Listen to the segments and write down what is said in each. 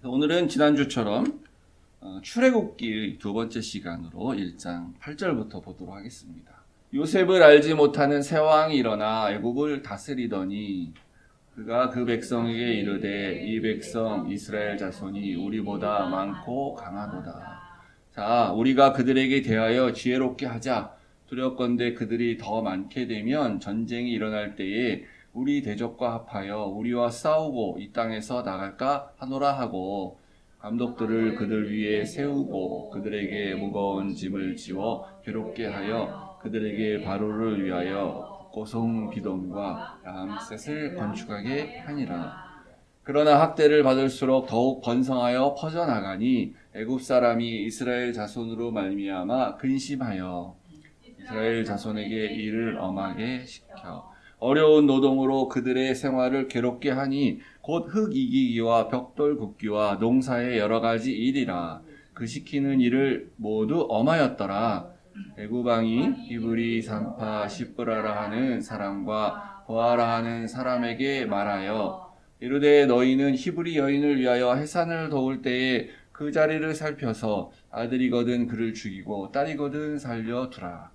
오늘은 지난주처럼 출애굽기의 두 번째 시간으로 1장 8절부터 보도록 하겠습니다. 요셉을 알지 못하는 새 왕이 일어나 애굽을 다스리더니 그가 그 백성에게 이르되 이 백성 이스라엘 자손이 우리보다 많고 강하도다. 자, 우리가 그들에게 대하여 지혜롭게 하자. 두렵건대 그들이 더 많게 되면 전쟁이 일어날 때에 우리 대적과 합하여 우리와 싸우고 이 땅에서 나갈까 하노라 하고 감독들을 그들 위에 세우고 그들에게 무거운 짐을 지워 괴롭게 하여 그들에게 바로를 위하여 고송 비돔과 람셋을 건축하게 하니라. 그러나 학대를 받을수록 더욱 번성하여 퍼져나가니 애굽 사람이 이스라엘 자손으로 말미암아 근심하여 이스라엘 자손에게 일을 엄하게 시켜 어려운 노동으로 그들의 생활을 괴롭게 하니 곧 흙 이기기와 벽돌 굽기와 농사의 여러 가지 일이라. 그 시키는 일을 모두 엄하였더라. 애굽 왕이 히브리 산파 시브라라 하는 사람과 보아라 하는 사람에게 말하여 이르되 너희는 히브리 여인을 위하여 해산을 도울 때에 그 자리를 살펴서 아들이거든 그를 죽이고 딸이거든 살려두라.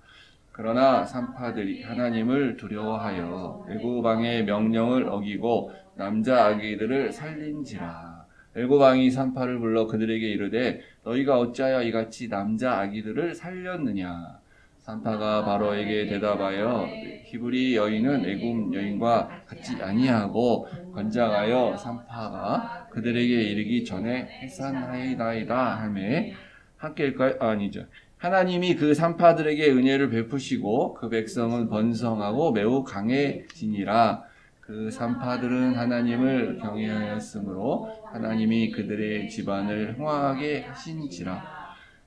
그러나 산파들이 하나님을 두려워하여 애굽 왕의 명령을 어기고 남자 아기들을 살린지라. 애굽 왕이 산파를 불러 그들에게 이르되 너희가 어찌하여 이같이 남자 아기들을 살렸느냐. 산파가 바로에게 대답하여 히브리 여인은 애굽 여인과 같지 아니하고 건장하여 산파가 그들에게 이르기 전에 해산하이나이다 하매 함께일까요? 아니죠. 하나님이 그 산파들에게 은혜를 베푸시고 그 백성은 번성하고 매우 강해지니라. 그 산파들은 하나님을 경외하였으므로 하나님이 그들의 집안을 흥왕하게 하신지라.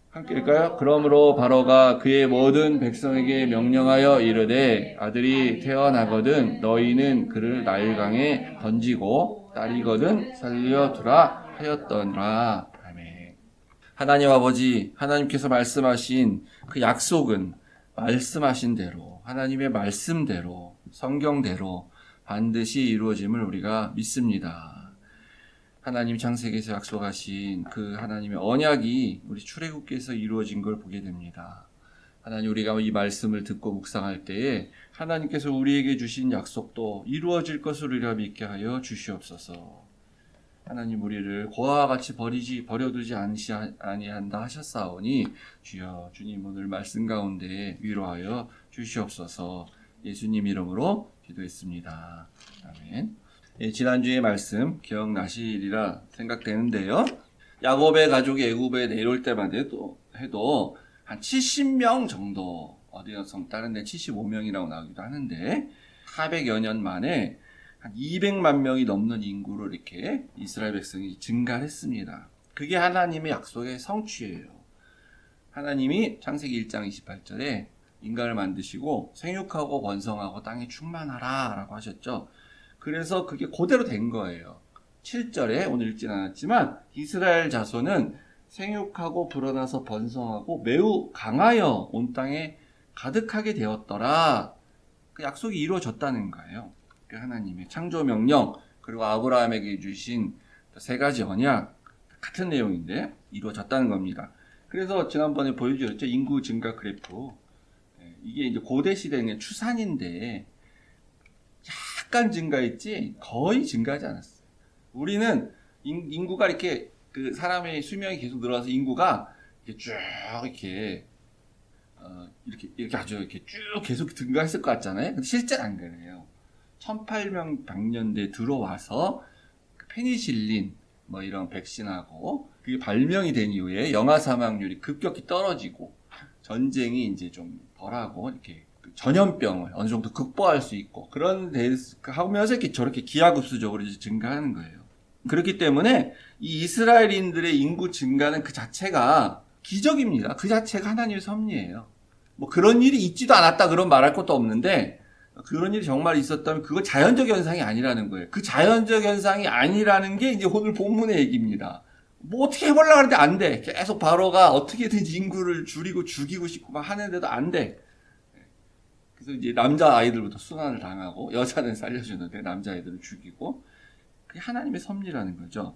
함께일까요? 그러므로 바로가 그의 모든 백성에게 명령하여 이르되 아들이 태어나거든 너희는 그를 나일강에 던지고 딸이거든 살려두라 하였더라. 하나님 아버지, 하나님께서 말씀하신 그 약속은 말씀하신 대로, 하나님의 말씀대로, 성경대로 반드시 이루어짐을 우리가 믿습니다. 하나님 창세기에서 약속하신 그 하나님의 언약이 우리 출애굽기에서 이루어진 걸 보게 됩니다. 하나님, 우리가 이 말씀을 듣고 묵상할 때에 하나님께서 우리에게 주신 약속도 이루어질 것을 우리가 믿게 하여 주시옵소서. 하나님, 우리를 고아와 같이 버려두지 아니한다 하셨사오니 주여 주님 오늘 말씀 가운데 위로하여 주시옵소서. 예수님 이름으로 기도했습니다. 아멘. 지난주의 말씀 기억나시리라 생각되는데요. 야곱의 가족이 애굽에 내려올 때만 해도 한 70명 정도, 어디서 다른 데 75명이라고 나오기도 하는데 400여 년 만에 한 200만 명이 넘는 인구로 이렇게 이스라엘 백성이 증가했습니다. 그게 하나님의 약속의 성취예요. 하나님이 창세기 1장 28절에 인간을 만드시고 생육하고 번성하고 땅에 충만하라 라고 하셨죠. 그래서 그게 그대로 된 거예요. 7절에 오늘 읽진 않았지만 이스라엘 자손은 생육하고 불어나서 번성하고 매우 강하여 온 땅에 가득하게 되었더라. 그 약속이 이루어졌다는 거예요. 하나님의 창조 명령 그리고 아브라함에게 주신 세 가지 언약 같은 내용인데 이루어졌다는 겁니다. 그래서 지난번에 보여드렸죠. 인구 증가 그래프. 이게 이제 고대 시대의 추산인데 약간 증가했지 거의 증가하지 않았어요. 우리는 인구가 이렇게 그 사람의 수명이 계속 늘어나서 인구가 이렇게 쭉 이렇게 아주 이렇게 쭉 계속 증가했을 것 같잖아요. 근데 실제는 안 그래요. 1800년대 들어와서 페니실린 이런 백신하고 그게 발명이 된 이후에 영아 사망률이 급격히 떨어지고 전쟁이 이제 좀 덜하고 이렇게 전염병을 어느 정도 극복할 수 있고 그런 데 하면서 이렇게 저렇게 기하급수적으로 이제 증가하는 거예요. 그렇기 때문에 이 이스라엘인들의 인구 증가는 그 자체가 기적입니다. 그 자체가 하나님의 섭리예요. 그런 일이 있지도 않았다 그런 말할 것도 없는데 그런 일이 정말 있었다면 그거 자연적 현상이 아니라는 거예요. 그 자연적 현상이 아니라는 게 이제 오늘 본문의 얘기입니다. 어떻게 해보려고 하는데 안 돼. 계속 바로가 어떻게든 인구를 줄이고 죽이고 싶고 막 하는데도 안 돼. 그래서 이제 남자 아이들부터 순환을 당하고 여자는 살려주는데 남자 아이들을 죽이고 그게 하나님의 섭리라는 거죠.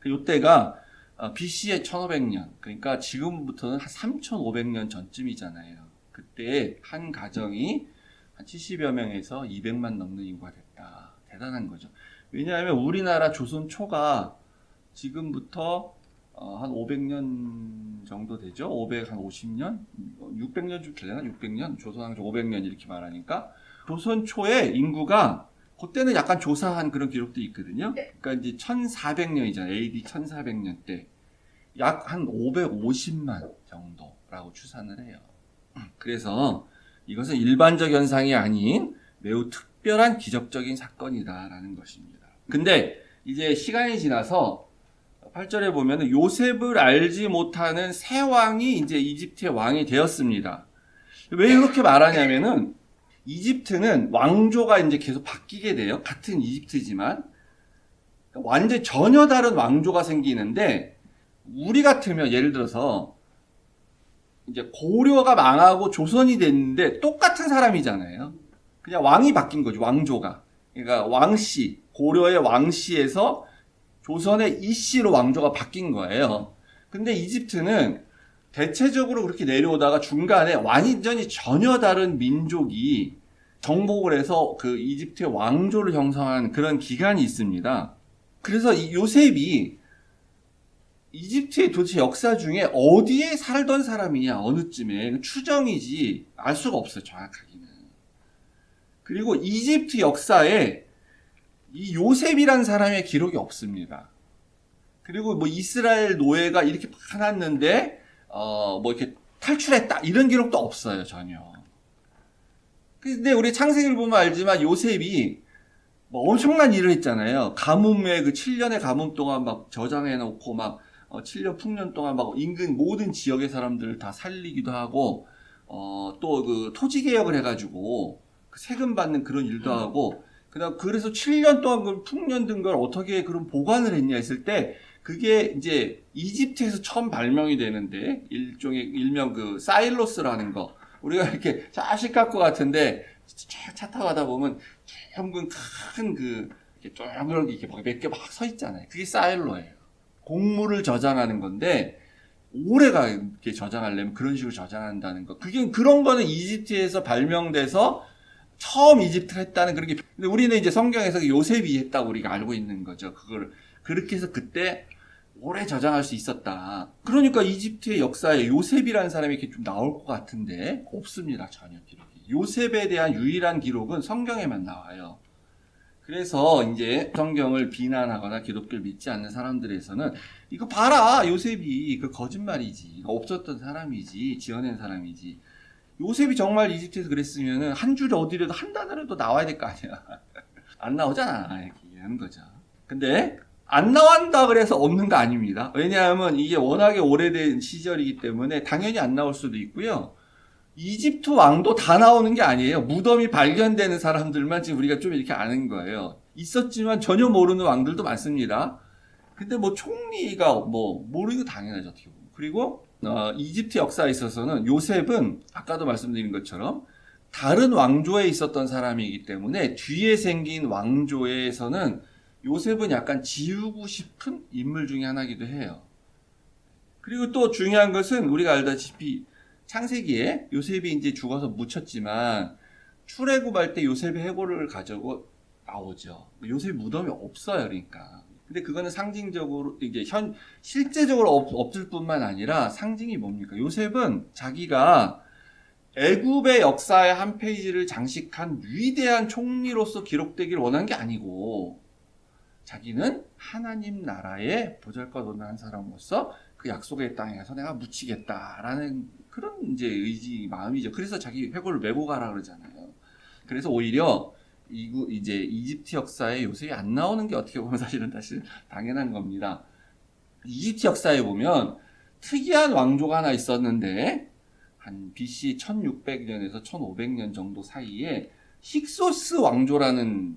이때가 BC의 1500년, 그러니까 지금부터는 한 3500년 전쯤이잖아요. 그때 한 가정이 한 70여 명에서 200만 넘는 인구가 됐다. 대단한 거죠. 왜냐하면 우리나라 조선 초가 지금부터 한 500년 정도 되죠. 550년? 600년 좀 되려나? 600년? 조선왕조 500년 이렇게 말하니까 조선 초의 인구가 그때는 약간 조사한 그런 기록도 있거든요. 그러니까 이제 1400년이잖아요. AD 1400년 때 약 한 550만 정도라고 추산을 해요. 그래서 이것은 일반적 현상이 아닌 매우 특별한 기적적인 사건이다라는 것입니다. 근데 이제 시간이 지나서 8절에 보면 요셉을 알지 못하는 새 왕이 이제 이집트의 왕이 되었습니다. 왜 이렇게 말하냐면은 이집트는 왕조가 이제 계속 바뀌게 돼요. 같은 이집트지만 완전 전혀 다른 왕조가 생기는데 우리 같으면 예를 들어서 이제 고려가 망하고 조선이 됐는데 똑같은 사람이잖아요. 그냥 왕이 바뀐 거죠. 왕조가. 그러니까 왕씨, 고려의 왕씨에서 조선의 이씨로 왕조가 바뀐 거예요. 근데 이집트는 대체적으로 그렇게 내려오다가 중간에 완전히 전혀 다른 민족이 정복을 해서 그 이집트의 왕조를 형성한 그런 기간이 있습니다. 그래서 이 요셉이 이집트의 도대체 역사 중에 어디에 살던 사람이냐, 어느쯤에 추정이지 알 수가 없어요, 정확하게는. 그리고 이집트 역사에 이 요셉이란 사람의 기록이 없습니다. 그리고 뭐 이스라엘 노예가 이렇게 화났는데 뭐 이렇게 탈출했다 이런 기록도 없어요, 전혀. 근데 우리 창세기를 보면 알지만 요셉이 뭐 엄청난 일을 했잖아요. 가뭄에 그 7년의 가뭄 동안 막 저장해 놓고 막 7년 풍년 동안 막 인근 모든 지역의 사람들을 다 살리기도 하고 또 그 토지 개혁을 해가지고 그 세금 받는 그런 일도 하고 그래서 7년 동안 그 풍년 든 걸 어떻게 그런 보관을 했냐 했을 때 그게 이제 이집트에서 처음 발명이 되는데 일명 그 사일로스라는 거 우리가 이렇게 자식 갖고 같은데 차 타고 가다 보면 둥근 큰 그 이렇게 몇 개 막 서 있잖아요. 그게 사일로예요. 곡물을 저장하는 건데 오래가 이렇게 저장하려면 그런 식으로 저장한다는 거. 그런 거는 이집트에서 발명돼서 처음 이집트가 했다는 그런 게. 근데 우리는 이제 성경에서 요셉이 했다고 우리가 알고 있는 거죠. 그걸 그렇게 해서 그때 오래 저장할 수 있었다. 그러니까 이집트의 역사에 요셉이라는 사람이 이렇게 좀 나올 것 같은데 없습니다. 전혀 기록이. 요셉에 대한 유일한 기록은 성경에만 나와요. 그래서 이제 성경을 비난하거나 기독교를 믿지 않는 사람들에서는 이거 봐라, 요셉이 그 거짓말이지, 없었던 사람이지, 지어낸 사람이지. 요셉이 정말 이집트에서 그랬으면은 한 줄에 어디라도 한 단어라도 나와야 될 거 아니야. 안 나오잖아, 이렇게 하는 거죠. 근데 안 나온다 그래서 없는 거 아닙니다. 왜냐하면 이게 워낙에 오래된 시절이기 때문에 당연히 안 나올 수도 있고요. 이집트 왕도 다 나오는 게 아니에요. 무덤이 발견되는 사람들만 지금 우리가 좀 이렇게 아는 거예요. 있었지만 전혀 모르는 왕들도 많습니다. 근데 뭐 총리가 뭐 모르는 거 당연하죠. 어떻게 보면. 그리고 이집트 역사에 있어서는 요셉은 아까도 말씀드린 것처럼 다른 왕조에 있었던 사람이기 때문에 뒤에 생긴 왕조에서는 요셉은 약간 지우고 싶은 인물 중에 하나이기도 해요. 그리고 또 중요한 것은 우리가 알다시피 창세기에 요셉이 이제 죽어서 묻혔지만 출애굽할 때 요셉의 해골을 가지고 나오죠. 요셉 무덤이 없어요, 그러니까. 근데 그거는 상징적으로 이게 실제적으로 없을 뿐만 아니라 상징이 뭡니까? 요셉은 자기가 애굽의 역사의 한 페이지를 장식한 위대한 총리로서 기록되기를 원한 게 아니고 자기는 하나님 나라의 보잘것없는 한 사람으로서 그 약속의 땅에 가서 내가 묻히겠다라는 그런 이제 의지, 마음이죠. 그래서 자기 회골을 메고 가라 그러잖아요. 그래서 오히려 이제 이집트 역사에 요셉이 안 나오는 게 어떻게 보면 사실은 당연한 겁니다. 이집트 역사에 보면 특이한 왕조가 하나 있었는데 한 BC 1600년에서 1500년 정도 사이에 힉소스 왕조라는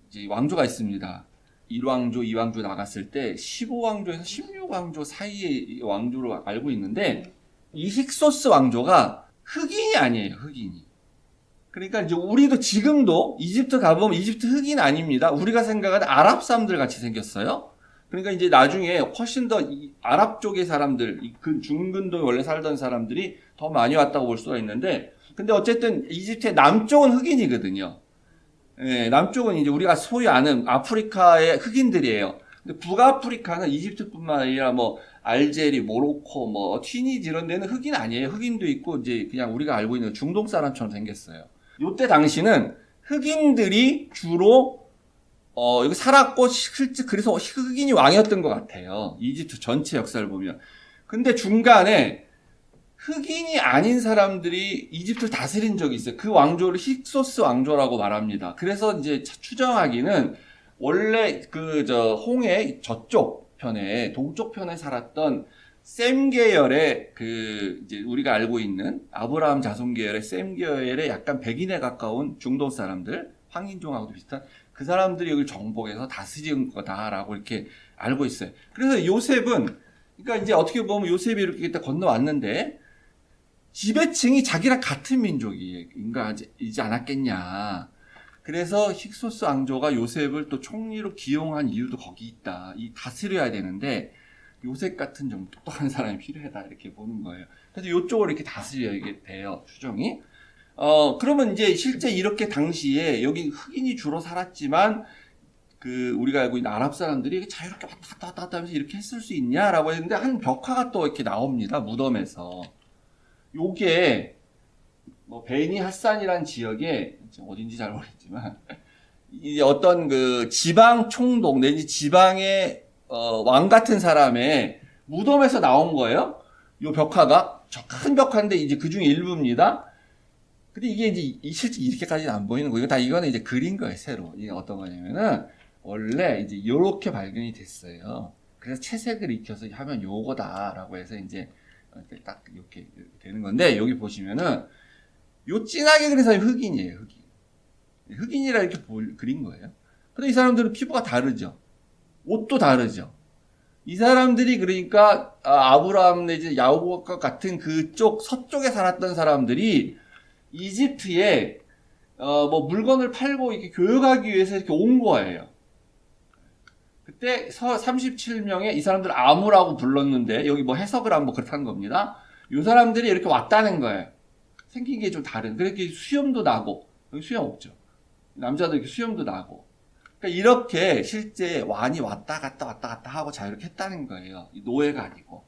이제 왕조가 있습니다. 1왕조, 2왕조 나갔을 때 15왕조에서 16왕조 사이의 왕조로 알고 있는데 이 힉소스 왕조가 흑인이 아니에요. 흑인이. 그러니까 이제 우리도 지금도 이집트 가보면 이집트 흑인 아닙니다. 우리가 생각하는 아랍 사람들 같이 생겼어요. 그러니까 이제 나중에 훨씬 더 이 아랍 쪽의 사람들, 그 중근동에 원래 살던 사람들이 더 많이 왔다고 볼 수가 있는데, 근데 어쨌든 이집트의 남쪽은 흑인이거든요. 예, 남쪽은 이제 우리가 소위 아는 아프리카의 흑인들이에요. 근데 북아프리카는 이집트뿐만 아니라 뭐 알제리, 모로코, 뭐 튀니지 이런 데는 흑인 아니에요. 흑인도 있고 이제 그냥 우리가 알고 있는 중동 사람처럼 생겼어요. 요때 당시는 흑인들이 주로 여기 살았고 실제 그래서 흑인이 왕이었던 것 같아요. 이집트 전체 역사를 보면. 근데 중간에 흑인이 아닌 사람들이 이집트를 다스린 적이 있어요. 그 왕조를 힉소스 왕조라고 말합니다. 그래서 이제 추정하기는 원래 홍해 저쪽 편에, 동쪽 편에 살았던 셈 계열의 이제 우리가 알고 있는 아브라함 자손 계열의 셈 계열의 약간 백인에 가까운 중동 사람들, 황인종하고도 비슷한 그 사람들이 여기 정복해서 다스린 거다라고 이렇게 알고 있어요. 그래서 요셉은, 그러니까 이제 어떻게 보면 요셉이 이렇게 건너왔는데, 지배층이 자기랑 같은 민족이지 않았겠냐. 그래서 힉소스 왕조가 요셉을 또 총리로 기용한 이유도 거기 있다. 다스려야 되는데 요셉 같은 좀 똑똑한 사람이 필요하다 이렇게 보는 거예요. 그래서 이쪽으로 이렇게 다스려야 돼요. 추정이. 그러면 이제 실제 이렇게 당시에 여기 흑인이 주로 살았지만 우리가 알고 있는 아랍 사람들이 자유롭게 왔다 갔다 하면서 이렇게 했을 수 있냐라고 했는데 한 벽화가 또 이렇게 나옵니다. 무덤에서. 요게 뭐 베니 하산이라는 지역에 어딘지 잘 모르겠지만 이제 어떤 지방 총독 내지 지방의 왕 같은 사람의 무덤에서 나온 거예요. 요 벽화가 저 큰 벽화인데 이제 그 중에 일부입니다. 근데 이게 이제 실제 이렇게까지는 안 보이는 거예요. 이거는 이제 그린 거예요, 새로. 이게 어떤 거냐면은 원래 이제 요렇게 발견이 됐어요. 그래서 채색을 익혀서 하면 요거다라고 해서 이제 딱 이렇게 되는 건데, 여기 보시면은 요 진하게 그린 사람이 흑인이에요. 흑인이라 이렇게 그린 거예요. 근데 이 사람들은 피부가 다르죠. 옷도 다르죠. 이 사람들이 그러니까 아브라함 내지 야곱과 같은 그쪽 서쪽에 살았던 사람들이 이집트에 뭐 물건을 팔고 이렇게 교역하기 위해서 이렇게 온 거예요. 그때 37명의 이 사람들 아무라고 불렀는데 여기 뭐 해석을 하면 뭐 그렇다는 겁니다. 이 사람들이 이렇게 왔다는 거예요. 생긴 게 좀 다른. 그렇게 수염도 나고, 여기 수염 없죠. 남자도 이렇게 수염도 나고. 그러니까 이렇게 실제 왕이 왔다 갔다 하고 자유롭게 했다는 거예요. 노예가 아니고.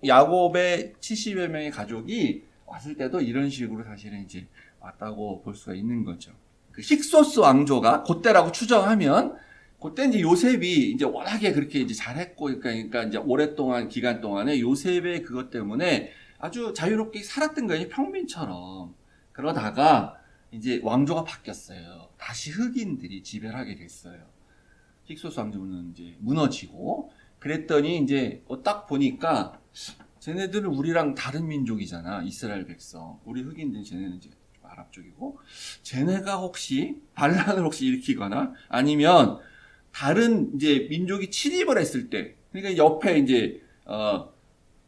야곱의 70여 명의 가족이 왔을 때도 이런 식으로 사실은 이제 왔다고 볼 수가 있는 거죠. 힉소스 왕조가 그때라고 추정하면, 그때 이제 요셉이 이제 워낙에 그렇게 이제 잘했고, 그러니까 이제 오랫동안 기간 동안에 요셉의 그것 때문에 아주 자유롭게 살았던 거예요. 평민처럼. 그러다가 이제 왕조가 바뀌었어요. 다시 흑인들이 지배를 하게 됐어요. 힉소스 왕조는 이제 무너지고, 그랬더니 이제 딱 보니까 쟤네들은 우리랑 다른 민족이잖아. 이스라엘 백성. 우리 흑인들 쟤네는 이제 아랍 쪽이고, 쟤네가 혹시 반란을 일으키거나 아니면 다른 이제 민족이 침입을 했을 때, 그러니까 옆에 이제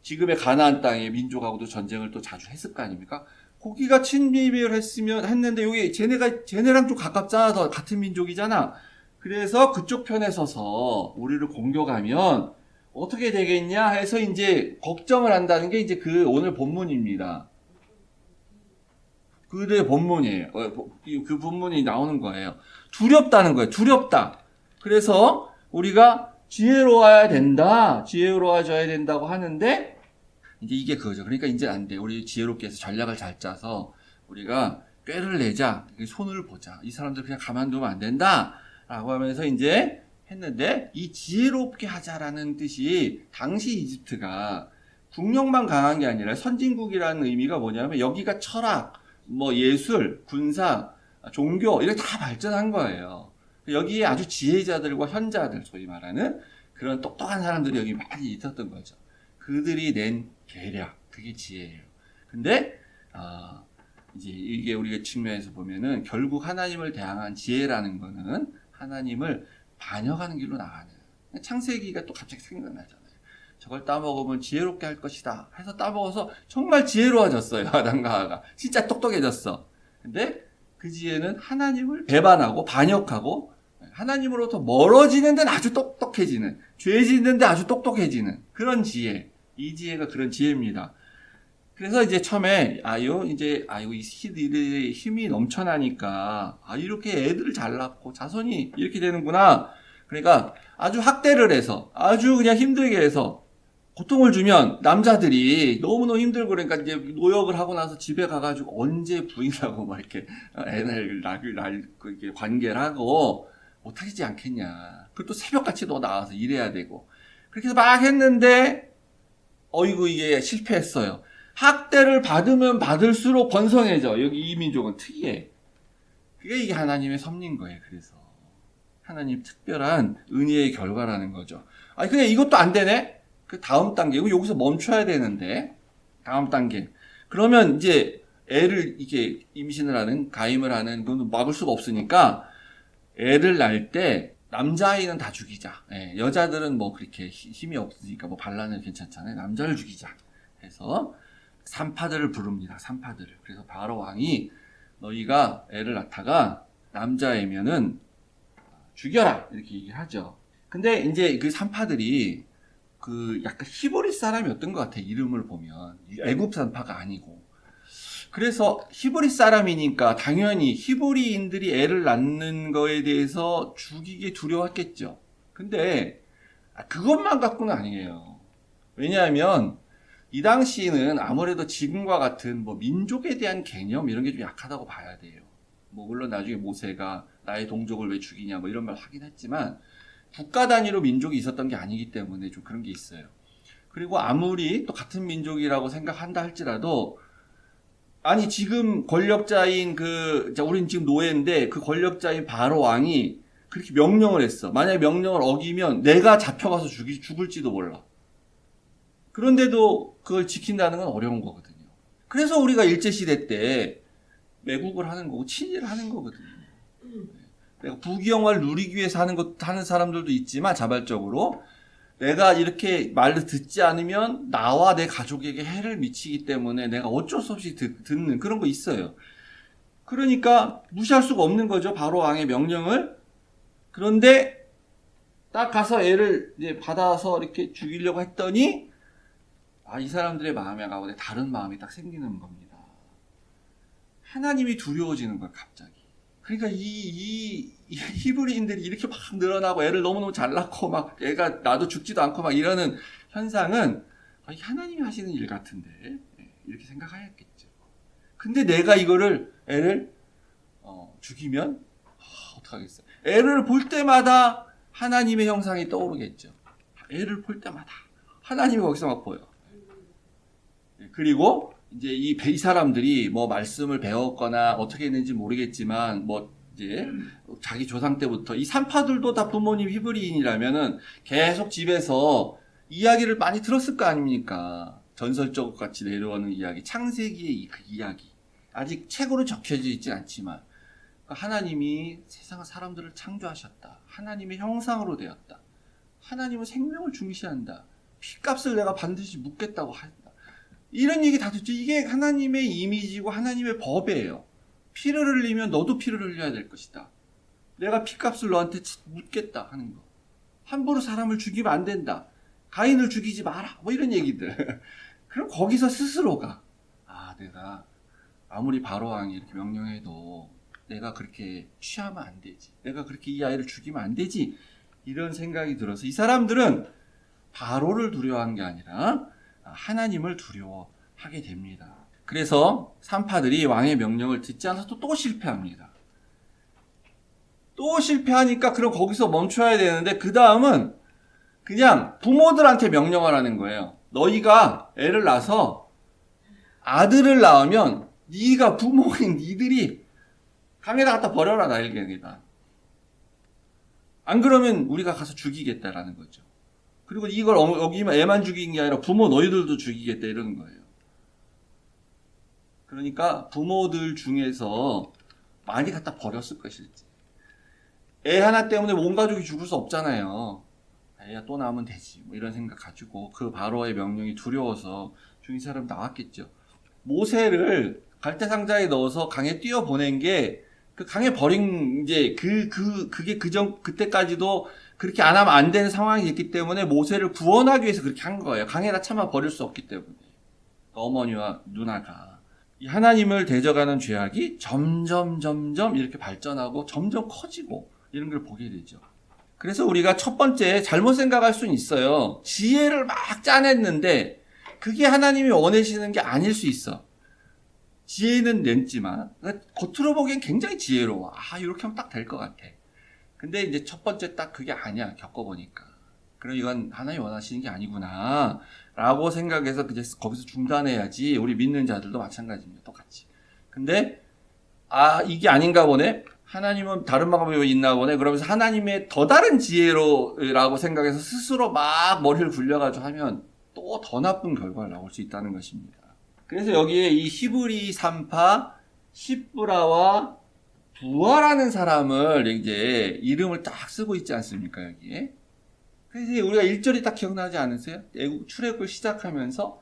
지금의 가나안 땅의 민족하고도 전쟁을 또 자주 했을 거 아닙니까? 거기가 침입을 했는데 여기 쟤네랑 좀 가깝잖아. 더 같은 민족이잖아. 그래서 그쪽 편에 서서 우리를 공격하면 어떻게 되겠냐 해서 이제 걱정을 한다는 게 이제 오늘 본문입니다. 그들의 본문이에요. 그 본문이 나오는 거예요. 두렵다는 거예요. 두렵다. 그래서 우리가 지혜로워야 된다. 지혜로워져야 된다고 하는데, 이제 이게 그거죠. 그러니까 이제 안 돼. 우리 지혜롭게 해서 전략을 잘 짜서 우리가 꾀를 내자. 손을 보자. 이 사람들 그냥 가만두면 안 된다. 라고 하면서 이제 했는데, 이 지혜롭게 하자라는 뜻이 당시 이집트가 국력만 강한 게 아니라 선진국이라는 의미가 뭐냐면 여기가 철학, 뭐 예술, 군사, 종교 이렇게 다 발전한 거예요. 여기에 아주 지혜자들과 현자들, 소위 말하는 그런 똑똑한 사람들이 여기 많이 있었던 거죠. 그들이 낸 계략, 그게 지혜예요. 근데 이제 이게 우리가 측면에서 보면은 결국 하나님을 대항한 지혜라는 거는 하나님을 반역하는 길로 나가는. 창세기가 또 갑자기 생각나잖아요. 저걸 따먹으면 지혜롭게 할 것이다 해서 따먹어서 정말 지혜로워졌어요. 아담과 하와가 진짜 똑똑해졌어. 근데 그 지혜는 하나님을 배반하고 반역하고 하나님으로부터 멀어지는 데는 아주 똑똑해지는, 죄 짓는 데 아주 똑똑해지는 그런 지혜. 이 지혜가 그런 지혜입니다. 그래서 이제 처음에 이 시들이 힘이 넘쳐나니까 이렇게 애들을 잘 낳고 자손이 이렇게 되는구나. 그러니까 아주 학대를 해서 아주 그냥 힘들게 해서 고통을 주면 남자들이 너무너무 힘들고 그러니까 이제 노역을 하고 나서 집에 가가지고 언제 부인하고 막 이렇게 애를 이렇게 관계를 하고 못하지 않겠냐. 그리고 또 새벽같이 너 나와서 일해야 되고. 그렇게 해서 막 했는데 어이구 이게 실패했어요. 학대를 받으면 받을수록 번성해져. 여기 이 민족은 특이해. 그게 이게 하나님의 섭리인 거예요. 그래서 하나님 특별한 은혜의 결과라는 거죠. 그냥 이것도 안 되네? 그 다음 단계, 여기서 멈춰야 되는데, 다음 단계. 그러면 이제 애를 이렇게 임신을 하는, 가임을 하는, 그건 막을 수가 없으니까, 애를 낳을 때, 남자아이는 다 죽이자. 여자들은 뭐 그렇게 힘이 없으니까 뭐 반란은 괜찮잖아요. 남자를 죽이자. 해서, 산파들을 부릅니다. 산파들을. 그래서 바로 왕이, 너희가 애를 낳다가, 남자애면은, 죽여라! 이렇게 얘기를 하죠. 근데 이제 그 산파들이, 약간 히브리 사람이었던 것 같아. 이름을 보면 애굽 산파가 아니고. 그래서 히브리 사람이니까 당연히 히브리인들이 애를 낳는 거에 대해서 죽이게 두려웠겠죠. 근데 그것만 갖고는 아니에요. 왜냐하면 이 당시에는 아무래도 지금과 같은 뭐 민족에 대한 개념 이런 게 좀 약하다고 봐야 돼요. 뭐 물론 나중에 모세가 나의 동족을 왜 죽이냐 뭐 이런 말 하긴 했지만 국가 단위로 민족이 있었던 게 아니기 때문에 좀 그런 게 있어요. 그리고 아무리 또 같은 민족이라고 생각한다 할지라도 지금 권력자인 우린 지금 노예인데 그 권력자인 바로 왕이 그렇게 명령을 했어. 만약에 명령을 어기면 내가 잡혀가서 죽을지도 몰라. 그런데도 그걸 지킨다는 건 어려운 거거든요. 그래서 우리가 일제시대 때 매국을 하는 거고 친일을 하는 거거든요. 내가 부귀영화를 누리기 위해서 하는 사람들도 있지만 자발적으로 내가 이렇게 말을 듣지 않으면 나와 내 가족에게 해를 미치기 때문에 내가 어쩔 수 없이 듣는 그런 거 있어요. 그러니까 무시할 수가 없는 거죠. 바로 왕의 명령을. 그런데 딱 가서 애를 이제 받아서 이렇게 죽이려고 했더니 이 사람들의 마음에 가운데 다른 마음이 딱 생기는 겁니다. 하나님이 두려워지는 거야, 갑자기. 그러니까 이 히브리인들이 이렇게 막 늘어나고 애를 너무너무 잘 낳고 막 애가 나도 죽지도 않고 막 이러는 현상은 하나님이 하시는 일 같은데 이렇게 생각하였겠죠. 근데 내가 애를 죽이면 어떡하겠어요. 애를 볼 때마다 하나님의 형상이 떠오르겠죠. 애를 볼 때마다 하나님이 거기서 막 보여. 그리고 이제 이 사람들이 뭐 말씀을 배웠거나 어떻게 했는지 모르겠지만 뭐 이제 자기 조상 때부터 이 산파들도 다 부모님 히브리인이라면은 계속 집에서 이야기를 많이 들었을 거 아닙니까? 전설적 같이 내려오는 이야기, 창세기의 그 이야기. 아직 책으로 적혀져 있진 않지만 하나님이 세상의 사람들을 창조하셨다. 하나님의 형상으로 되었다. 하나님은 생명을 중시한다. 피값을 내가 반드시 묻겠다고 한다. 이런 얘기 다 듣죠. 이게 하나님의 이미지고 하나님의 법이에요. 피를 흘리면 너도 피를 흘려야 될 것이다. 내가 피값을 너한테 묻겠다 하는 거. 함부로 사람을 죽이면 안 된다. 가인을 죽이지 마라. 뭐 이런 얘기들. 그럼 거기서 스스로가 내가 아무리 바로왕이 이렇게 명령해도 내가 그렇게 취하면 안 되지. 내가 그렇게 이 아이를 죽이면 안 되지. 이런 생각이 들어서 이 사람들은 바로를 두려워한 게 아니라 하나님을 두려워하게 됩니다. 그래서 산파들이 왕의 명령을 듣지 않아서 또 실패합니다. 또 실패하니까 그럼 거기서 멈춰야 되는데 그 다음은 그냥 부모들한테 명령을 하는 거예요. 너희가 애를 낳아서 아들을 낳으면 네가 부모인 니들이 강에다 갖다 버려라 날개에다. 안 그러면 우리가 가서 죽이겠다라는 거죠. 그리고 이걸 어기면 애만 죽인 게 아니라 부모 너희들도 죽이겠다 이러는 거예요. 그러니까 부모들 중에서 많이 갖다 버렸을 것일지. 애 하나 때문에 온 가족이 죽을 수 없잖아요. 애야 또 나오면 되지. 뭐 이런 생각 가지고 그 바로의 명령이 두려워서 죽인 사람 나왔겠죠. 모세를 갈대상자에 넣어서 강에 띄워 보낸 게 그 강에 버린 이제 그게 그때까지도 그렇게 안 하면 안 되는 상황이 있기 때문에 모세를 구원하기 위해서 그렇게 한 거예요. 강에다 차마 버릴 수 없기 때문에. 어머니와 누나가 이 하나님을 대적하는 죄악이 점점 이렇게 발전하고 점점 커지고 이런 걸 보게 되죠. 그래서 우리가 첫 번째 잘못 생각할 수는 있어요. 지혜를 막 짜냈는데 그게 하나님이 원하시는 게 아닐 수 있어. 지혜는 냈지만 겉으로 보기엔 굉장히 지혜로워. 이렇게 하면 딱 될 것 같아. 근데 이제 첫 번째 딱 그게 아니야. 겪어보니까. 그럼 이건 하나님이 원하시는 게 아니구나 라고 생각해서 이제 거기서 중단해야지. 우리 믿는 자들도 마찬가지입니다. 똑같이. 근데 이게 아닌가 보네. 하나님은 다른 방법이 있나 보네. 그러면서 하나님의 더 다른 지혜로라고 생각해서 스스로 막 머리를 굴려가지고 하면 또 더 나쁜 결과가 나올 수 있다는 것입니다. 그래서 여기에 이 히브리 산파 십브라와 부하라는 사람을 이제 이름을 딱 쓰고 있지 않습니까, 여기에? 그래서 우리가 1절이 딱 기억나지 않으세요? 출애굽을 시작하면서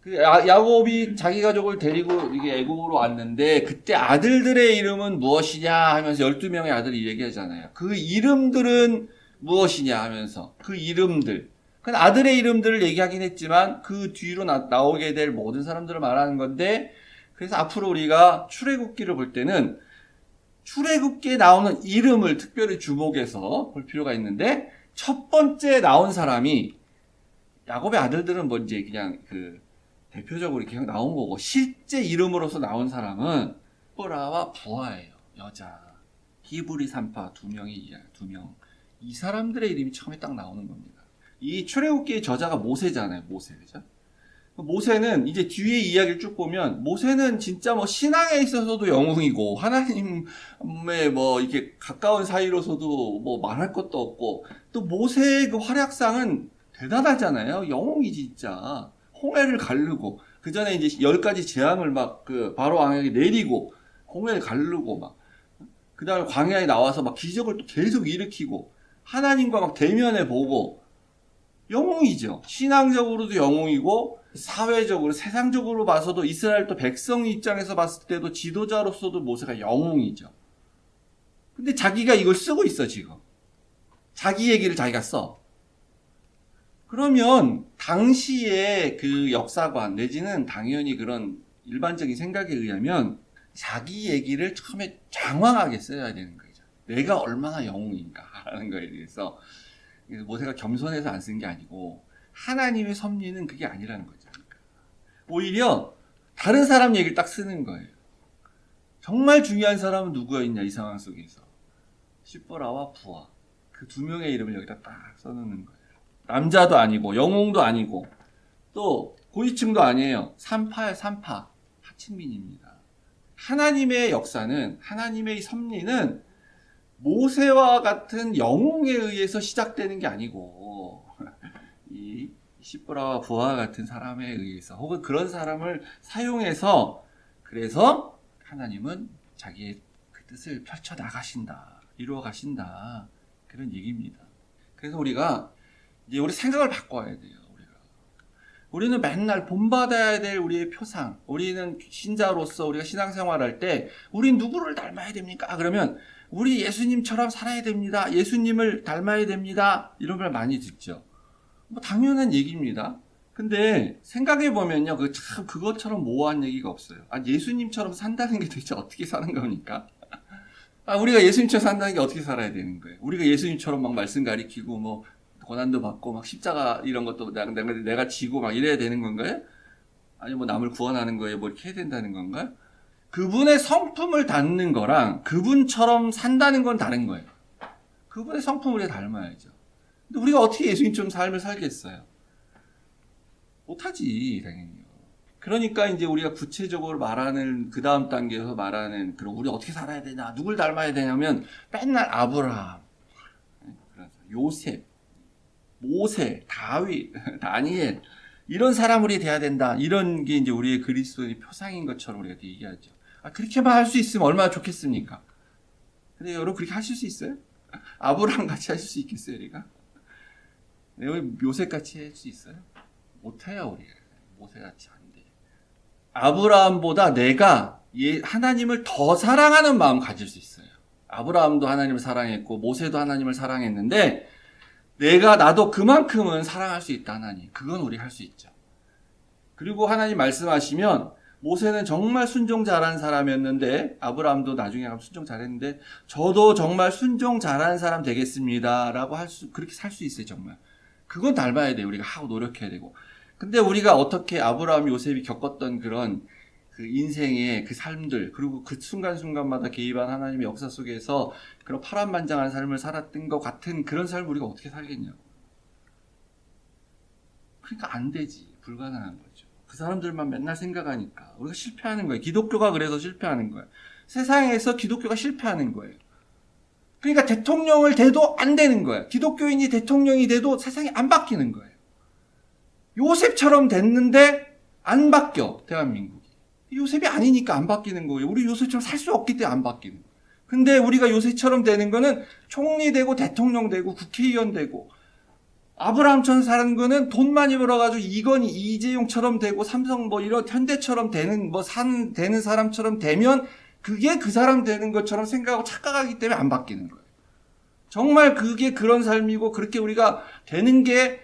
야곱이 자기 가족을 데리고 이게 애국으로 왔는데 그때 아들들의 이름은 무엇이냐 하면서 12명의 아들이 얘기하잖아요. 그 이름들은 무엇이냐 하면서 그 이름들. 아들의 이름들을 얘기하긴 했지만 그 뒤로 나오게 될 모든 사람들을 말하는 건데, 그래서 앞으로 우리가 출애굽기를 볼 때는 출애굽기에 나오는 이름을 특별히 주목해서 볼 필요가 있는데, 첫 번째 나온 사람이 야곱의 아들들은 뭐 이제 그냥 대표적으로 이렇게 나온 거고, 실제 이름으로서 나온 사람은 십브라와 부하예요. 여자 히브리 산파 두 명. 이 사람들의 이름이 처음에 딱 나오는 겁니다. 이 출애굽기의 저자가 모세잖아요. 모세, 그죠? 모세는 이제 뒤에 이야기를 쭉 보면 모세는 진짜 뭐 신앙에 있어서도 영웅이고 하나님의 뭐 이렇게 가까운 사이로서도 뭐 말할 것도 없고, 또 모세의 그 활약상은 대단하잖아요. 영웅이 진짜 홍해를 가르고, 그 전에 이제 10가지 재앙을 막 바로 왕에게 내리고 홍해를 가르고 막, 그 다음에 광야에 나와서 막 기적을 또 계속 일으키고 하나님과 막 대면해 보고, 영웅이죠. 신앙적으로도 영웅이고 사회적으로 세상적으로 봐서도 이스라엘 또 백성 입장에서 봤을 때도 지도자로서도 모세가 영웅이죠. 근데 자기가 이걸 쓰고 있어. 지금 자기 얘기를 자기가 써. 그러면 당시의 그 역사관 내지는 당연히 그런 일반적인 생각에 의하면 자기 얘기를 처음에 장황하게 써야 되는 거죠. 내가 얼마나 영웅인가 하는 거에 대해서. 모세가 겸손해서 안 쓴 게 아니고 하나님의 섭리는 그게 아니라는 거죠. 오히려 다른 사람 얘기를 딱 쓰는 거예요. 정말 중요한 사람은 누구였냐 이 상황 속에서. 십브라와 부하, 그 두 명의 이름을 여기다 딱 써놓는 거예요. 남자도 아니고 영웅도 아니고 또 고위층도 아니에요. 산파야 산파, 하층민입니다. 하나님의 역사는, 하나님의 섭리는 모세와 같은 영웅에 의해서 시작되는 게 아니고 이 십브라와 부하 같은 사람에 의해서, 혹은 그런 사람을 사용해서, 그래서 하나님은 자기의 그 뜻을 펼쳐 나가신다, 이루어 가신다, 그런 얘기입니다. 그래서 우리가 이제 우리 생각을 바꿔야 돼요. 우리는 맨날 본받아야 될 우리의 표상, 우리는 신자로서 우리가 신앙생활할 때 우린 누구를 닮아야 됩니까? 그러면 우리 예수님처럼 살아야 됩니다. 예수님을 닮아야 됩니다. 이런 걸 많이 듣죠. 뭐 당연한 얘기입니다. 근데 생각해 보면요, 참 그것처럼 모호한 얘기가 없어요. 예수님처럼 산다는 게 도대체 어떻게 사는 겁니까? 우리가 예수님처럼 산다는 게 어떻게 살아야 되는 거예요? 우리가 예수님처럼 막 말씀 가리키고 뭐 고난도 받고 막 십자가 이런 것도 내가 지고 막 이래야 되는 건가요? 아니 뭐 남을 구원하는 거에 뭐 이렇게 해야 된다는 건가요? 그분의 성품을 닮는 거랑 그분처럼 산다는 건 다른 거예요. 그분의 성품을 우리가 닮아야죠. 근데 우리가 어떻게 예수님처럼 삶을 살겠어요? 못하지, 당연히요. 그러니까 이제 우리가 구체적으로 말하는, 그 다음 단계에서 말하는, 그럼 우리 어떻게 살아야 되냐, 누굴 닮아야 되냐면 맨날 아브라함, 요셉, 모세, 다윗, 다니엘, 이런 사람들이 돼야 된다. 이런 게 이제 우리의 그리스도의 표상인 것처럼 우리가 얘기하죠. 그렇게만 할 수 있으면 얼마나 좋겠습니까? 근데 여러분 그렇게 하실 수 있어요? 아브라함 같이 하실 수 있겠어요, 우리가? 요셉 같이 할 수 있어요? 못해요, 우리가. 모세 같이 안 돼. 아브라함보다 내가 하나님을 더 사랑하는 마음 가질 수 있어요. 아브라함도 하나님을 사랑했고 모세도 하나님을 사랑했는데 나도 그만큼은 사랑할 수 있다 하나님. 그건 우리 할 수 있죠. 그리고 하나님 말씀하시면 모세는 정말 순종 잘한 사람이었는데 아브라함도 나중에 가면 순종 잘했는데 저도 정말 순종 잘하는 사람 되겠습니다 라고 그렇게 살 수 있어요. 정말 그건 닮아야 돼요. 우리가 하고 노력해야 되고. 근데 우리가 어떻게 아브라함, 요셉이 겪었던 그런 그 인생의 그 삶들, 그리고 그 순간순간마다 개입한 하나님의 역사 속에서 그런 파란만장한 삶을 살았던 것 같은 그런 삶을 우리가 어떻게 살겠냐고. 그러니까 안 되지. 불가능한 거죠. 그 사람들만 맨날 생각하니까 우리가 실패하는 거예요. 기독교가 그래서 실패하는 거예요. 세상에서 기독교가 실패하는 거예요. 그러니까 대통령을 돼도 안 되는 거예요. 기독교인이 대통령이 돼도 세상이 안 바뀌는 거예요. 요셉처럼 됐는데 안 바뀌어, 대한민국이. 요셉이 아니니까 안 바뀌는 거예요. 우리 요셉처럼 살 수 없기 때문에 안 바뀌는 거예요. 근데 우리가 요셉처럼 되는 거는 총리 되고 대통령 되고 국회의원 되고, 아브라함처럼 사는 거는 돈 많이 벌어가지고 이건희, 이재용처럼 되고 삼성 이런 현대처럼 되는 되는 사람처럼 되면 그게 그 사람 되는 것처럼 생각하고 착각하기 때문에 안 바뀌는 거예요. 정말 그게 그런 삶이고 그렇게 우리가 되는 게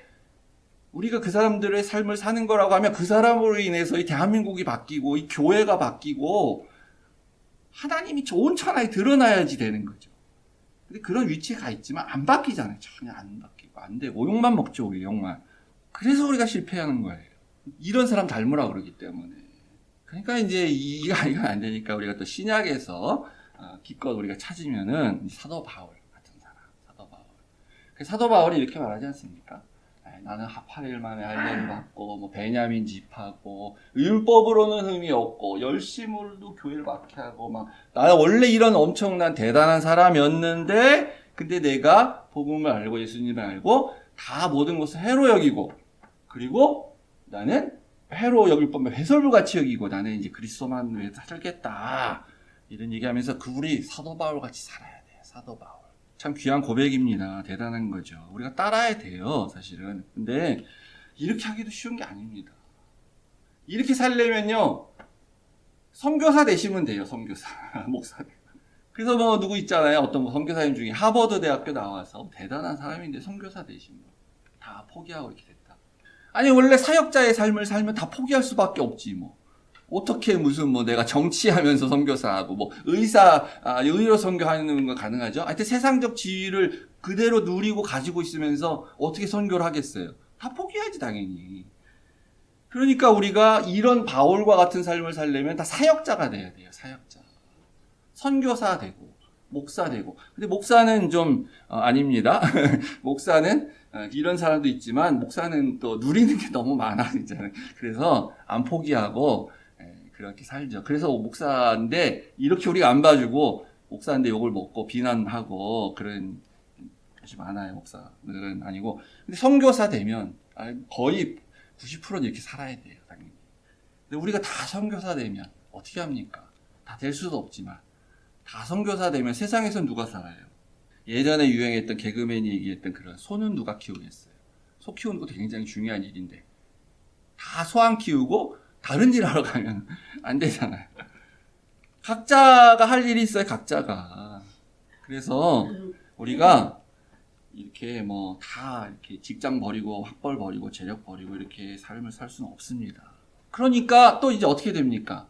우리가 그 사람들의 삶을 사는 거라고 하면 그 사람으로 인해서 이 대한민국이 바뀌고 이 교회가 바뀌고 하나님이 좋은 천하에 드러나야지 되는 거죠. 근데 그런 위치에 가 있지만 안 바뀌잖아요. 전혀 안 바뀌고 안 되고 욕만 먹죠, 우리 욕만. 그래서 우리가 실패하는 거예요. 이런 사람 닮으라 그러기 때문에. 그러니까 이제 이거 안 되니까 우리가 또 신약에서 기껏 우리가 찾으면은 사도 바울 같은 사람, 사도 바울. 사도 바울이 이렇게 말하지 않습니까? 나는 8일 만에 할례를 받고 베냐민 집하고 율법으로는 흠이 없고 열심으로도 교회를 박해하고 나는 원래 이런 엄청난 대단한 사람이었는데 근데 내가 복음을 알고 예수님을 알고 다 모든 것을 해로 여기고 그리고 나는 해로 여길 법면 해설부같이 여기고 나는 이제 그리스도만 위해서 살겠다 이런 얘기하면서 우리 사도 바울 같이 살아야 돼요. 사도 바울. 참 귀한 고백입니다. 대단한 거죠. 우리가 따라야 돼요, 사실은. 근데 이렇게 하기도 쉬운 게 아닙니다. 이렇게 살려면요, 선교사 되시면 돼요, 선교사. 목사. 그래서 누구 있잖아요. 어떤 선교사님 중에 하버드 대학교 나와서 대단한 사람인데 선교사 되신 분. 다 포기하고 이렇게 됐다. 아니, 원래 사역자의 삶을 살면 다 포기할 수밖에 없지, 어떻게 내가 정치하면서 선교사하고 의로 선교하는 거 가능하죠? 하여튼 세상적 지위를 그대로 누리고 가지고 있으면서 어떻게 선교를 하겠어요? 다 포기해야지 당연히. 그러니까 우리가 이런 바울과 같은 삶을 살려면 다 사역자가 돼야 돼요. 사역자. 선교사 되고 목사 되고. 근데 목사는 좀 아닙니다. 목사는 이런 사람도 있지만 목사는 또 누리는 게 너무 많아 진짜는. 그래서 안 포기하고 그렇게 살죠. 그래서 목사인데 이렇게 우리가 안 봐주고 목사인데 욕을 먹고 비난하고 그런 것이 많아요. 목사들은 아니고. 근데 선교사 되면 거의 90%는 이렇게 살아야 돼요. 당연히. 근데 우리가 다 선교사 되면 어떻게 합니까? 다 될 수도 없지만 다 선교사 되면 세상에선 누가 살아요? 예전에 유행했던 개그맨이 얘기했던 그런 소는 누가 키우겠어요? 소 키우는 것도 굉장히 중요한 일인데 다 소 안 키우고 다른 일 하러 가면 안 되잖아요. 각자가 할 일이 있어요, 각자가. 그래서 우리가 이렇게 다 이렇게 직장 버리고 학벌 버리고 재력 버리고 이렇게 삶을 살 수는 없습니다. 그러니까 또 이제 어떻게 됩니까?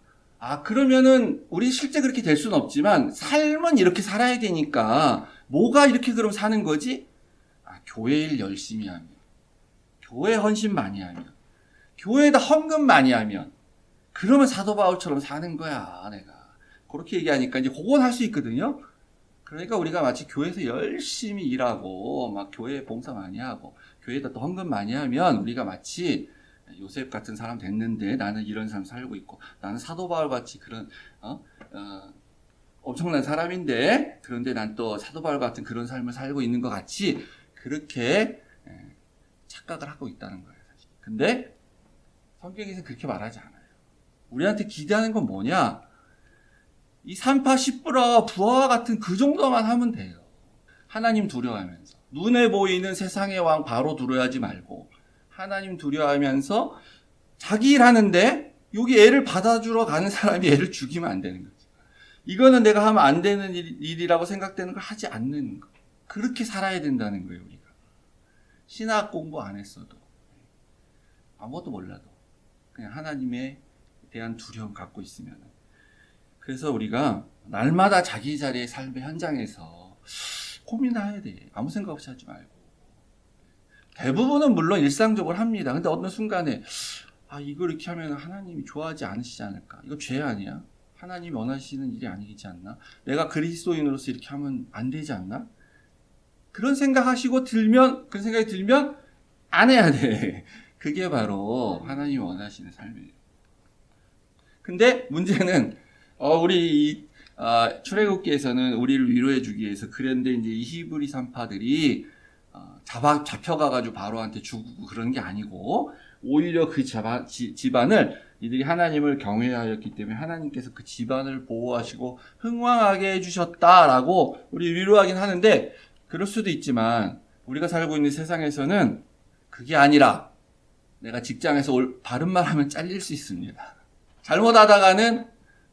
그러면은 우리 실제 그렇게 될 수는 없지만 삶은 이렇게 살아야 되니까 뭐가 이렇게 그럼 사는 거지? 교회 일 열심히 하면, 교회 헌신 많이 하면, 교회에다 헌금 많이 하면 그러면 사도 바울처럼 사는 거야 내가. 그렇게 얘기하니까 이제 그건 할 수 있거든요. 그러니까 우리가 마치 교회에서 열심히 일하고 교회 봉사 많이 하고 교회에다 또 헌금 많이 하면 우리가 마치 요셉 같은 사람 됐는데 나는 이런 삶 살고 있고 나는 사도 바울 같이 그런 엄청난 사람인데 그런데 난 또 사도 바울 같은 그런 삶을 살고 있는 것 같이 그렇게 착각을 하고 있다는 거예요. 사실. 근데 성경에서 그렇게 말하지 않아요. 우리한테 기대하는 건 뭐냐? 이 산파 십부라 부하와 같은 그 정도만 하면 돼요. 하나님 두려워하면서. 눈에 보이는 세상의 왕 바로 두려워하지 말고 하나님 두려워하면서 자기 일 하는데 여기 애를 받아주러 가는 사람이 애를 죽이면 안 되는 거죠. 이거는 내가 하면 안 되는 일이라고 생각되는 걸 하지 않는 거. 그렇게 살아야 된다는 거예요, 우리가. 신학 공부 안 했어도, 아무것도 몰라도, 그냥 하나님에 대한 두려움 갖고 있으면. 그래서 우리가 날마다 자기 자리의 삶의 현장에서 고민해야 돼. 아무 생각 없이 하지 말고. 대부분은 물론 일상적으로 합니다. 근데 어느 순간에, 이거 이렇게 하면 하나님이 좋아하지 않으시지 않을까? 이거 죄 아니야? 하나님이 원하시는 일이 아니지 않나? 내가 그리스도인으로서 이렇게 하면 안 되지 않나? 그런 생각하시고 그런 생각이 들면 안 해야 돼. 그게 바로 하나님이 원하시는 삶이에요. 근데 문제는 우리 출애굽기에서는 우리를 위로해 주기 위해서 그런데 이제 이 히브리 산파들이 잡혀가가지고 바로한테 죽고 그런 게 아니고 오히려 그 집안을 이들이 하나님을 경외하였기 때문에 하나님께서 그 집안을 보호하시고 흥왕하게 해주셨다라고 우리 위로하긴 하는데, 그럴 수도 있지만 우리가 살고 있는 세상에서는 그게 아니라 내가 직장에서 바른 말 하면 잘릴 수 있습니다. 잘못하다가는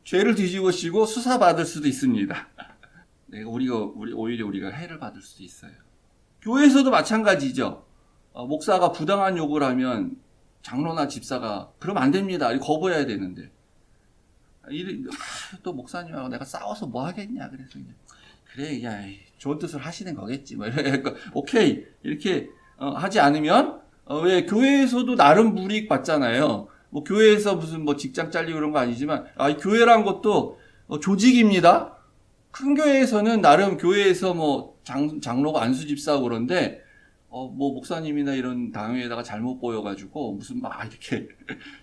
죄를 뒤집어 씌고 수사받을 수도 있습니다. 오히려 우리가 해를 받을 수도 있어요. 교회에서도 마찬가지죠. 목사가 부당한 욕을 하면 장로나 집사가 그러면 안 됩니다. 거부해야 되는데 또 목사님하고 내가 싸워서 뭐 하겠냐. 그래서 이제 그래, 야, 좋은 뜻을 하시는 거겠지. 뭐 이러니까 오케이 이렇게 하지 않으면 왜 교회에서도 나름 불이익 받잖아요. 뭐 교회에서 무슨 뭐 직장 잘리고 그런 거 아니지만 교회란 것도 조직입니다. 큰 교회에서는 나름 교회에서 뭐 장로가 안수 집사하고 그런데 뭐 목사님이나 이런 당회에다가 잘못 보여가지고 무슨 막 이렇게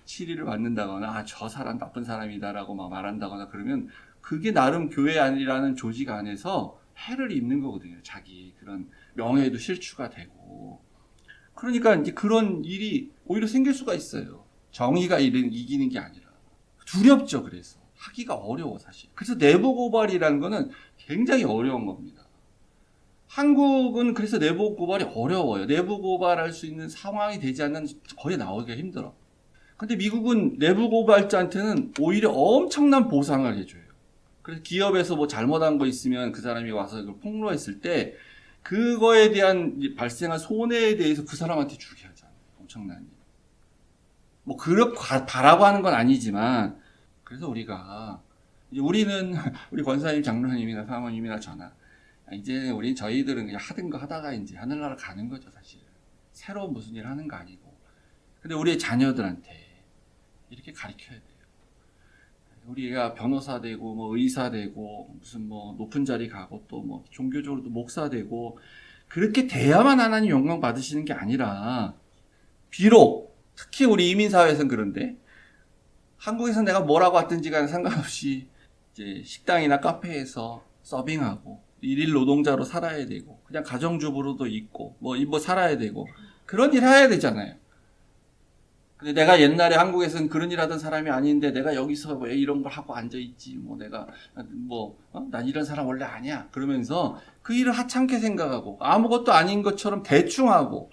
치리를 받는다거나 저 사람 나쁜 사람이다라고 막 말한다거나 그러면 그게 나름 교회 아니라는 조직 안에서 해를 입는 거거든요. 자기 그런 명예에도 실추가 되고. 그러니까 이제 그런 일이 오히려 생길 수가 있어요. 정의가 이기는 게 아니라. 두렵죠. 그래서 하기가 어려워 사실. 그래서 내부 고발이라는 거는 굉장히 어려운 겁니다. 한국은 그래서 내부 고발이 어려워요. 내부 고발할 수 있는 상황이 되지 않는 거의 나오기가 힘들어. 근데 미국은 내부 고발자한테는 오히려 엄청난 보상을 해줘요. 그래서 기업에서 뭐 잘못한 거 있으면 그 사람이 와서 그걸 폭로했을 때 그거에 대한 발생한 손해에 대해서 그 사람한테 주게 하잖아요. 엄청난 일. 뭐 그렇게 바라고 하는 건 아니지만 그래서 우리는 우리 권사님, 장로님이나 사모님이나 저나 이제 저희들은 그냥 하던 거 하다가 이제 하늘나라 가는 거죠, 사실. 새로운 무슨 일 하는 거 아니고. 근데 우리의 자녀들한테 이렇게 가르쳐야 돼요. 우리가 변호사 되고, 뭐 의사 되고, 무슨 뭐 높은 자리 가고, 또 뭐 종교적으로도 목사 되고, 그렇게 돼야만 하나님 영광 받으시는 게 아니라, 비록, 특히 우리 이민사회에서는 그런데, 한국에서 내가 뭐라고 왔든지 간에 상관없이, 이제 식당이나 카페에서 서빙하고, 일일 노동자로 살아야 되고, 그냥 가정주부로도 있고, 뭐 살아야 되고, 그런 일 해야 되잖아요. 근데 내가 옛날에 한국에서는 그런 일 하던 사람이 아닌데, 내가 여기서 왜 이런 걸 하고 앉아있지, 난 이런 사람 원래 아니야. 그러면서 그 일을 하찮게 생각하고, 아무것도 아닌 것처럼 대충 하고,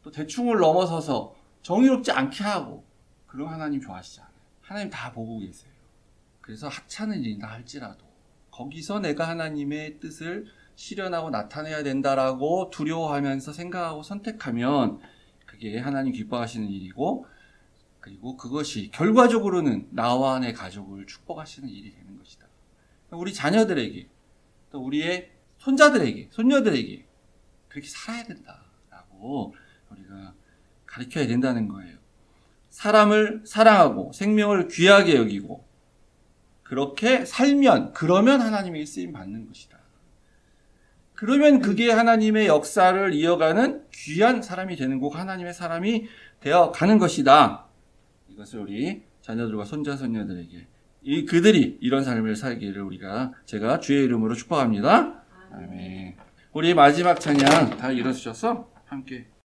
또 대충을 넘어서서 정의롭지 않게 하고, 그럼 하나님 좋아하시지 않아요. 하나님 다 보고 계세요. 그래서 하찮은 일이나 할지라도, 거기서 내가 하나님의 뜻을 실현하고 나타내야 된다라고 두려워하면서 생각하고 선택하면 그게 하나님 기뻐하시는 일이고, 그리고 그것이 결과적으로는 나와 내 가족을 축복하시는 일이 되는 것이다. 우리 자녀들에게, 또 우리의 손자들에게, 손녀들에게 그렇게 살아야 된다라고 우리가 가르쳐야 된다는 거예요. 사람을 사랑하고 생명을 귀하게 여기고 그렇게 그러면 하나님에게 쓰임 받는 것이다. 그러면 그게 하나님의 역사를 이어가는 귀한 사람이 되는 거고 하나님의 사람이 되어 가는 것이다. 이것을 우리 자녀들과 손자, 손녀들에게 그들이 이런 삶을 살기를 제가 주의 이름으로 축복합니다. 아멘. 우리 마지막 찬양 다 일어서셔서 함께